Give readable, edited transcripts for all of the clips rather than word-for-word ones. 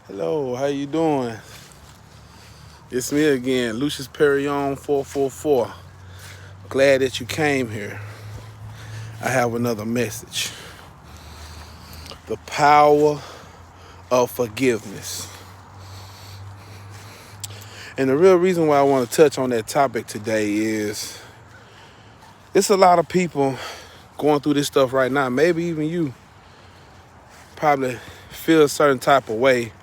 Hello, how you doing? It's me again, Lucius Perrion 444. Glad that you came here. I have another message. The power of forgiveness. And the real reason why I want to touch on that topic today is it's a lot of people going through this stuff right now. Maybe even you probably feel a certain type of way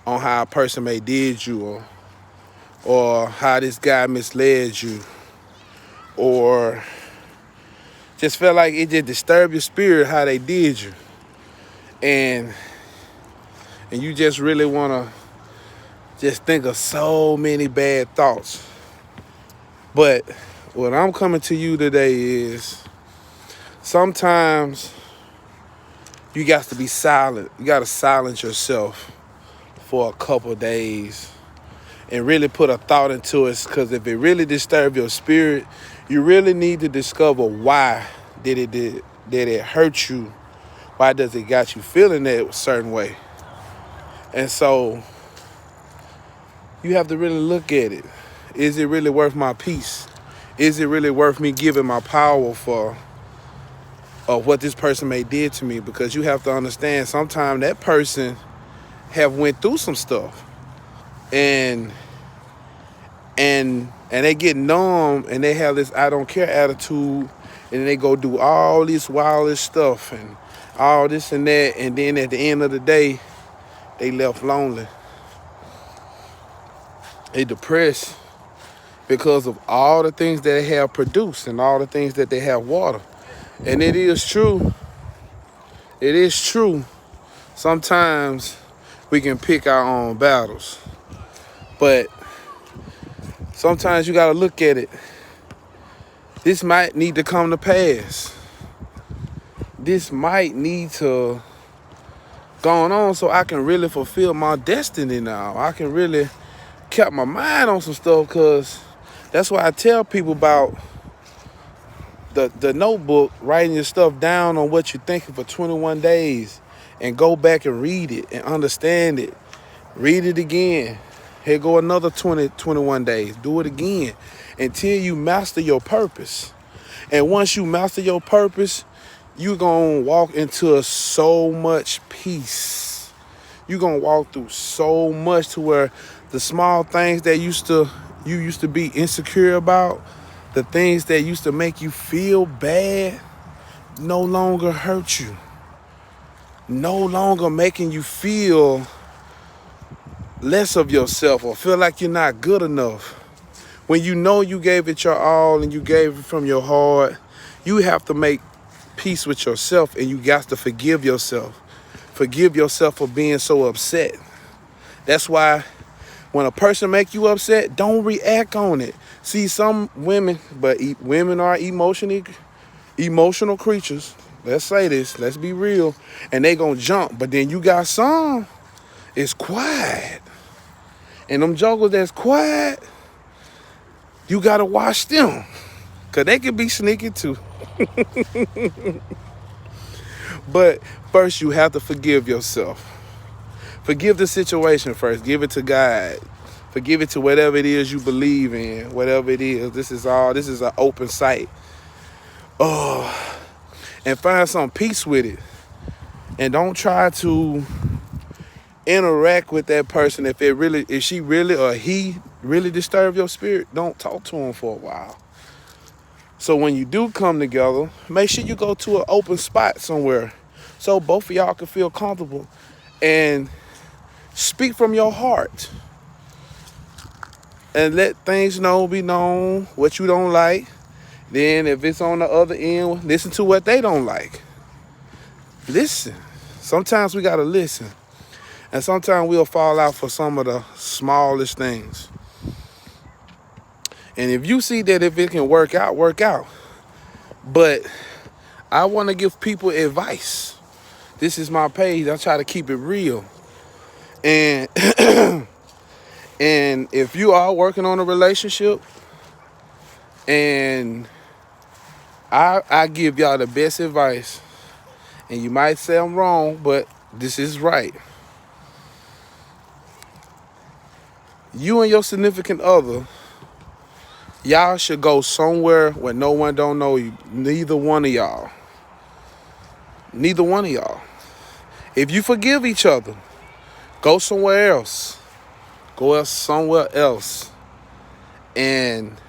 on how a person may did you or how this guy misled you or just felt like it just disturbed your spirit how they did you. And you just really want to just think of so many bad thoughts. But what I'm coming to you today is sometimes you got to be silent. You got to silence yourself for a couple of days and really put a thought into it, because if it really disturbs your spirit, you really need to discover why did it hurt you? Why does it got you feeling that certain way? And so you have to really look at it. Is it really worth my peace? Is it really worth me giving my power for of what this person may did to me? Because you have to understand, sometimes that person have went through some stuff, and they get numb and they have this I don't care attitude, and they go do all this wildest stuff and all this and that, and then at the end of the day, they left lonely. They depressed because of all the things that they have produced and all the things that they have watered. And it is true. It is true. Sometimes we can pick our own battles. But sometimes you got to look at it. This might need to come to pass. This might need to go on so I can really fulfill my destiny now. I can really keep my mind on some stuff, because that's why I tell people about the notebook, writing your stuff down on what you're thinking for 21 days and go back and read it and understand it. Read it again. Here go another 21 days. Do it again until you master your purpose. And once you master your purpose, you're going to walk into so much peace. You're going to walk through so much to where the small things that you used to be insecure about, the things that used to make you feel bad, no longer hurt you. No longer making you feel less of yourself or feel like you're not good enough. When you know you gave it your all and you gave it from your heart, you have to make peace with yourself, and you got to forgive yourself. Forgive yourself for being so upset. That's why when a person make you upset, don't react on it. See, some women, but women are emotional creatures. Let's say this. Let's be real. And they gonna jump. But then you got some, it's quiet. And them jokers that's quiet, you gotta watch them, because they can be sneaky too. But first, you have to forgive yourself. Forgive the situation first. Give it to God. Forgive it to whatever it is you believe in. Whatever it is. This is an open sight. Oh, and find some peace with it. And don't try to interact with that person if she really or he really disturb your spirit. Don't talk to him for a while. So when you do come together, make sure you go to an open spot somewhere so both of y'all can feel comfortable and speak from your heart. And let things be known what you don't like. Then if it's on the other end, listen to what they don't like. Listen. Sometimes we got to listen. And sometimes we'll fall out for some of the smallest things. And if you see that if it can work out, work out. But I want to give people advice. This is my page. I try to keep it real. And and if you are working on a relationship, and I give y'all the best advice, and you might say I'm wrong, but this is right. You and your significant other, y'all should go somewhere where no one don't know you. Neither one of y'all. Neither one of y'all. If you forgive each other, go somewhere else. Go somewhere else and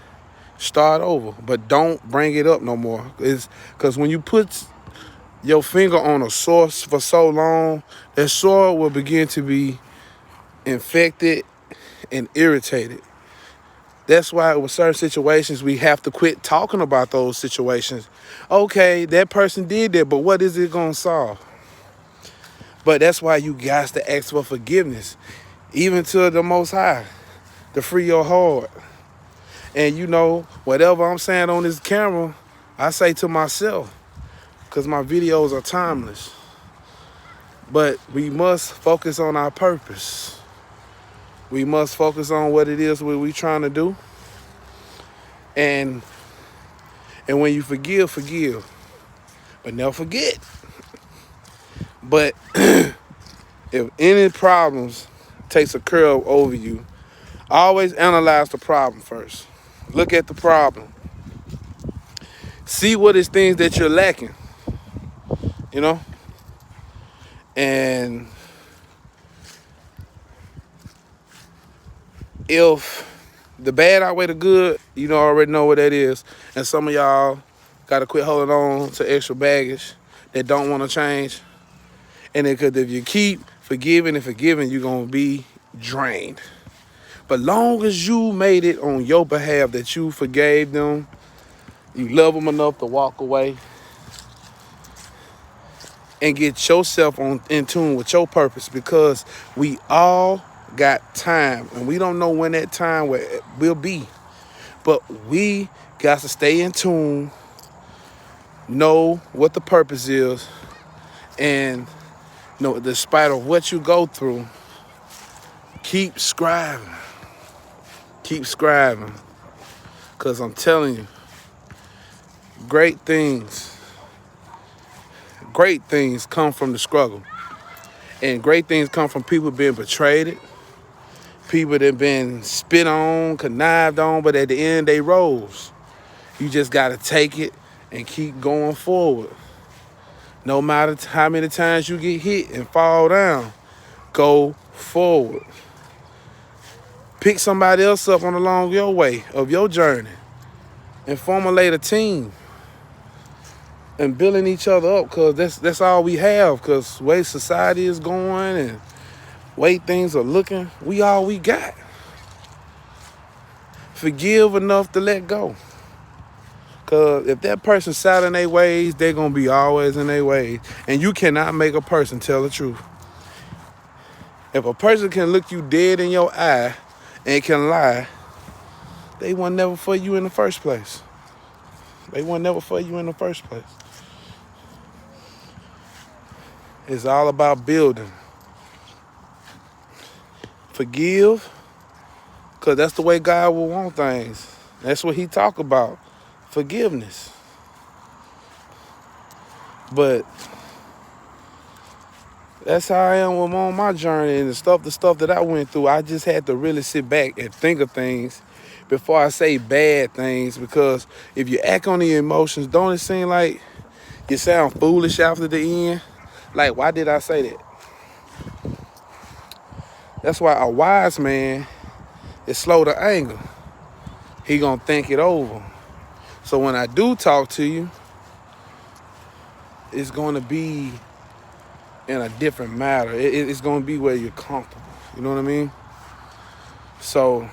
start over. But don't bring it up no more. It's because when you put your finger on a sore for so long, that sore will begin to be infected and irritated. That's why with certain situations, we have to quit talking about those situations. Okay, that person did that, but what is it going to solve? But that's why you got to ask for forgiveness, even to the Most High, to free your heart. And you know, whatever I'm saying on this camera, I say to myself, because my videos are timeless. But we must focus on our purpose. We must focus on what it is we're trying to do. And when you forgive, forgive. But never forget. But if any problems takes a curve over you, always analyze the problem first. Look at the problem. See what is things that you're lacking. You know? And if the bad outweigh the good, you know, already know what that is. And some of y'all got to quit holding on to extra baggage that don't want to change. And because if you keep forgiving and forgiving, you're going to be drained. But long as you made it on your behalf that you forgave them, you love them enough to walk away and get yourself in tune with your purpose, because we all got time and we don't know when that time will be. But we got to stay in tune, know what the purpose is, and know, despite of what you go through, keep scribing. Keep scribing. Because I'm telling you, great things come from the struggle. And great things come from people being betrayed, people that have been spit on, connived on, but at the end they rose. You just got to take it and keep going forward. No matter how many times you get hit and fall down, go forward. Pick somebody else up on along your way of your journey and formulate a team and building each other up, because that's all we have, because the way society is going and way things are looking, we all we got. Forgive enough to let go. Because if that person's sat in their ways, they're going to be always in their ways. And you cannot make a person tell the truth. If a person can look you dead in your eye and can lie, they weren't never for you in the first place. They weren't never for you in the first place. It's all about building. Forgive, because that's the way God will want things. That's what he talk about, forgiveness. But that's how I am on my journey, and the stuff that I went through. I just had to really sit back and think of things before I say bad things, because if you act on the emotions, don't it seem like you sound foolish after the end? Like, why did I say that? That's why a wise man is slow to anger. He gonna think it over. So when I do talk to you, it's gonna be in a different matter. It's gonna be where you're comfortable. You know what I mean? So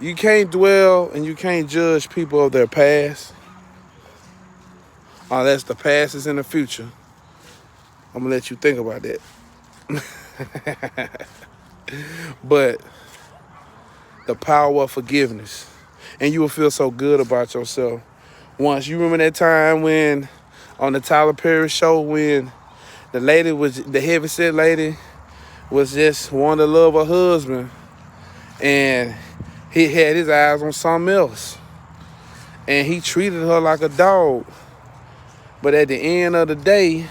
you can't dwell and you can't judge people of their past, unless the past is in the future. I'm gonna let you think about that. But the power of forgiveness, and you will feel so good about yourself. Once you remember that time when on the Tyler Perry show, when the heavyset lady was just wanting to love her husband, and he had his eyes on something else, and he treated her like a dog. But at the end of the day,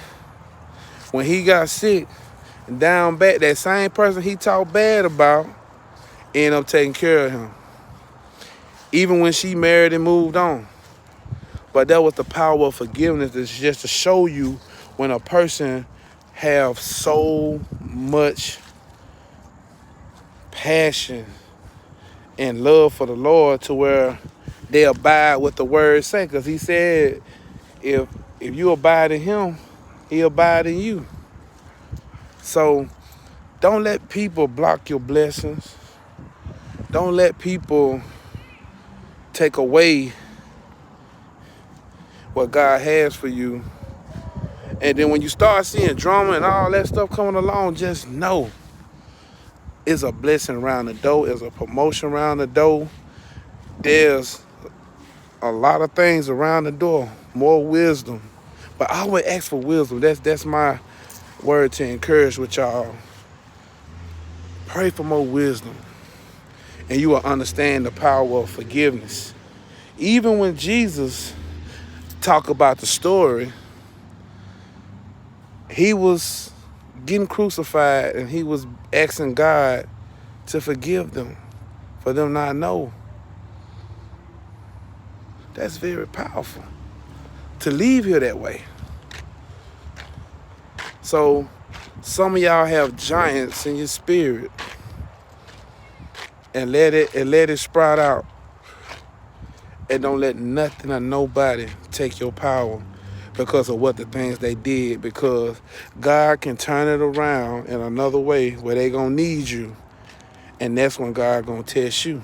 when he got sick And down back, that same person he talked bad about ended up taking care of him. Even when she married and moved on. But that was the power of forgiveness. It's just to show you when a person have so much passion and love for the Lord to where they abide what the word say. Because he said, if you abide in him, he abide in you. So don't let people block your blessings. Don't let people take away what God has for you. And then when you start seeing drama and all that stuff coming along, just know it's a blessing around the door. It's a promotion around the door. There's a lot of things around the door. More wisdom. But I always ask for wisdom. That's my word to encourage with y'all. Pray for more wisdom. And you will understand the power of forgiveness. Even when Jesus talked about the story, he was getting crucified and he was asking God to forgive them for them not know. That's very powerful to leave here that way. So some of y'all have giants in your spirit, and let it sprout out, and don't let nothing or nobody take your power because of what the things they did, because God can turn it around in another way where they gonna need you, and that's when God gonna test you.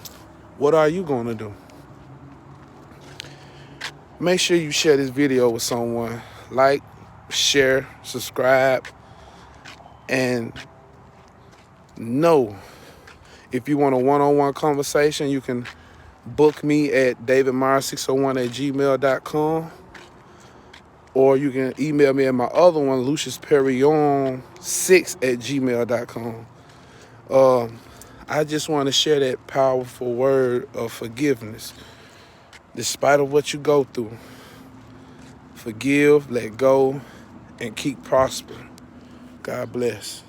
What are you gonna do? Make sure you share this video with someone. Like, share, subscribe, and know if you want a one-on-one conversation, you can book me at davidmeyer601@gmail.com. Or you can email me at my other one, luciusperion6@gmail.com. I just want to share that powerful word of forgiveness. Despite of what you go through, forgive, let go, and keep prospering. God bless.